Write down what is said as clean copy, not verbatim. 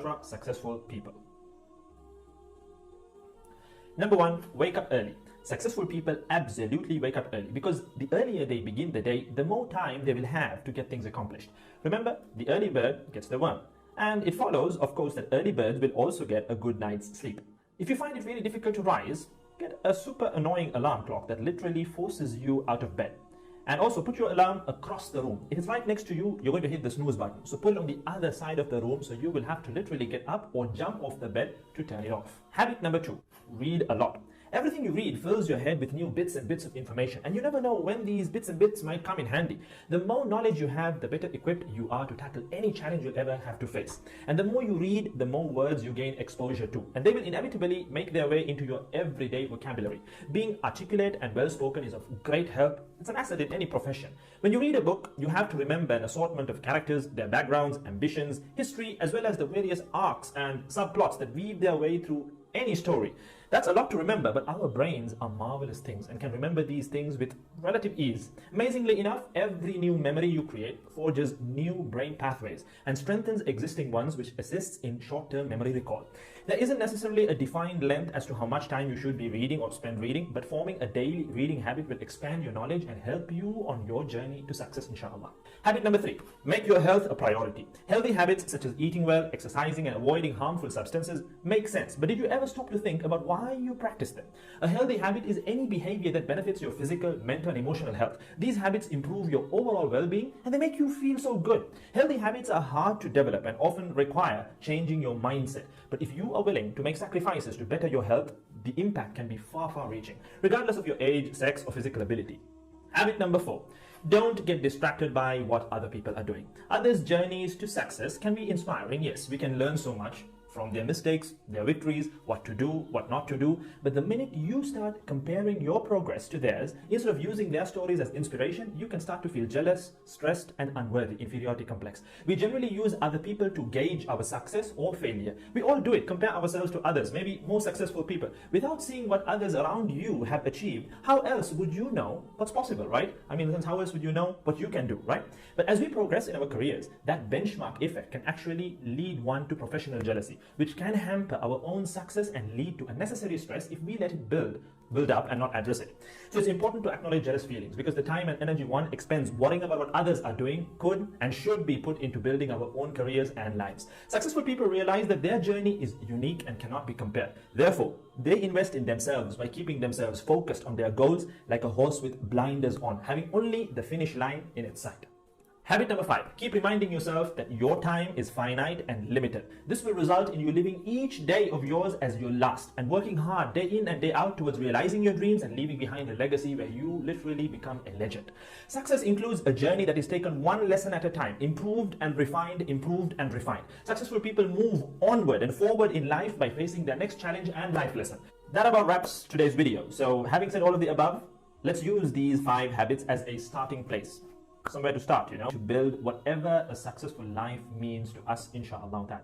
ultra successful people. Number one, wake up early. Successful people absolutely wake up early because the earlier they begin the day, the more time they will have to get things accomplished. Remember, the early bird gets the worm. And it follows, of course, that early birds will also get a good night's sleep. If you find it really difficult to rise, get a super annoying alarm clock that literally forces you out of bed. And also put your alarm across the room. If it's right next to you, you're going to hit the snooze button. So put it on the other side of the room so you will have to literally get up or jump off the bed to turn it off. Habit number two, read a lot. Everything you read fills your head with new bits and bits of information, and you never know when these bits and bits might come in handy. The more knowledge you have, the better equipped you are to tackle any challenge you'll ever have to face. And the more you read, the more words you gain exposure to, and they will inevitably make their way into your everyday vocabulary. Being articulate and well-spoken is of great help. It's an asset in any profession. When you read a book, you have to remember an assortment of characters, their backgrounds, ambitions, history, as well as the various arcs and subplots that weave their way through any story. That's a lot to remember, but our brains are marvelous things and can remember these things with relative ease. Amazingly enough, every new memory you create forges new brain pathways and strengthens existing ones, which assists in short-term memory recall. There isn't necessarily a defined length as to how much time you should be reading or spend reading, but forming a daily reading habit will expand your knowledge and help you on your journey to success, inshallah. Habit number three, make your health a priority. Healthy habits such as eating well, exercising, and avoiding harmful substances make sense, but did you ever stop to think about why you practice them? A healthy habit is any behavior that benefits your physical, mental, and emotional health. These habits improve your overall well-being and they make you feel so good. Healthy habits are hard to develop and often require changing your mindset. But if you are willing to make sacrifices to better your health, the impact can be far, far-reaching, regardless of your age, sex, or physical ability. Habit number four, don't get distracted by what other people are doing. Others' journeys to success can be inspiring. Yes, we can learn so much from their mistakes, their victories, what to do, what not to do. But the minute you start comparing your progress to theirs, instead of using their stories as inspiration, you can start to feel jealous, stressed, and unworthy, inferiority complex. We generally use other people to gauge our success or failure. We all do it, compare ourselves to others, maybe more successful people. Without seeing what others around you have achieved, how else would you know what's possible, right? I mean, how else would you know what you can do, right? But as we progress in our careers, that benchmark effect can actually lead one to professional jealousy, which can hamper our own success and lead to unnecessary stress if we let it build up and not address it. So it's important to acknowledge jealous feelings because the time and energy one expends worrying about what others are doing could and should be put into building our own careers and lives. Successful people realize that their journey is unique and cannot be compared. Therefore, they invest in themselves by keeping themselves focused on their goals like a horse with blinders on, having only the finish line in its sight. Habit number five, keep reminding yourself that your time is finite and limited. This will result in you living each day of yours as your last and working hard day in and day out towards realizing your dreams and leaving behind a legacy where you literally become a legend. Success includes a journey that is taken one lesson at a time, improved and refined, improved and refined. Successful people move onward and forward in life by facing their next challenge and life lesson. That about wraps today's video. So having said all of the above, let's use these 5 habits as a starting place. Somewhere to start, to build whatever a successful life means to us, inshallah.